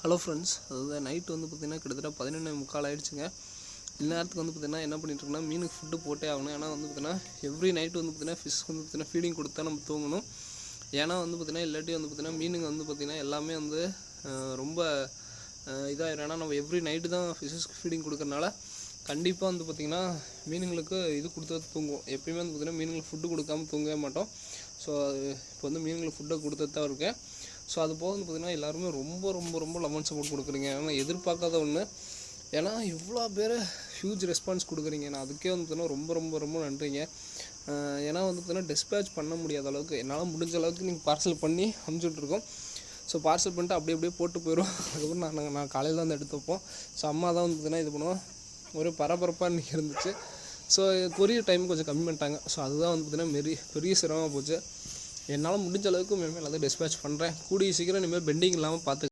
Hello friends, அதாவது night வந்து பார்த்திங்கன்னா கிட்டத்தட்ட 11:45 ஆகிடுச்சுங்க. இந்நேரத்துக்கு வந்து பார்த்திங்கன்னா என்ன பண்ணிட்டுருக்கோன்னா, மீனுக்கு ஃபுட்டு போட்டே ஆகணும். ஏன்னா வந்து பார்த்திங்கன்னா எவ்ரி நைட்டு வந்து பார்த்திங்கன்னா ஃபிஷ்க்கு வந்து பார்த்திங்கன்னா ஃபீடிங் கொடுத்தா நம்ம தூங்கணும். ஏன்னா வந்து பார்த்திங்கன்னா இல்லாட்டி வந்து பார்த்திங்கன்னா மீனுங்க வந்து பார்த்திங்கன்னா எல்லாமே வந்து ரொம்ப இதாகிடும். ஏன்னா நம்ம எவ்ரி நைட்டு தான் ஃபிஷ்ஷஸ்க்கு ஃபீடிங் கொடுக்கறனால கண்டிப்பாக வந்து பார்த்திங்கன்னா மீனுங்களுக்கு இது கொடுத்தா தூங்குவோம். எப்பயுமே வந்து பார்த்திங்கன்னா மீனுங்களுக்கு ஃபுட்டு கொடுக்காம தூங்கவே மாட்டோம். ஸோ இப்போ வந்து மீனுங்களுக்கு ஃபுட்டை கொடுத்துட்டு தான் இருக்கேன். ஸோ அது போக வந்து பார்த்திங்கன்னா எல்லாருமே ரொம்ப ரொம்ப ரொம்ப லெமன் சப்போர்ட் கொடுக்குறீங்க. ஏன்னா எதிர்பார்க்காத ஒன்று. ஏன்னா இவ்வளோ பேர் ஹியூஜ் ரெஸ்பான்ஸ் கொடுக்குறீங்க. நான் அதுக்கே வந்து பார்த்திங்கன்னா ரொம்ப ரொம்ப ரொம்ப நன்றிங்க. ஏன்னா வந்து பார்த்திங்கன்னா டிஸ்பேச் பண்ண முடியாத அளவுக்கு என்னால் முடிஞ்ச அளவுக்கு நீங்கள் பார்சல் பண்ணி அனுப்பிச்சுட்ருக்கோம். ஸோ பார்சல் பண்ணிட்டு அப்படியே போட்டு போயிடும். அதுக்கப்புறம் நான் காலையில் தான் வந்து எடுத்து வைப்போம். ஸோ அம்மா தான் வந்து பார்த்திங்கன்னா இது பண்ணுவோம். ஒரு பரபரப்பாக இன்றைக்கி இருந்துச்சு. ஸோ கொரியர் டைம் கொஞ்சம் கம்மி பண்ணிட்டாங்க. ஸோ அதுதான் வந்து பார்த்திங்கன்னா பெரிய சிரமமாக போச்சு. என்னால் முடிஞ்ச அளவுக்கு இனிமேல் எல்லாத்தையும் டிஸ்பேச் பண்ணுறேன். கூடிய சீக்கிரம் இனிமேல் பெண்டிங் இல்லாமல் பார்த்து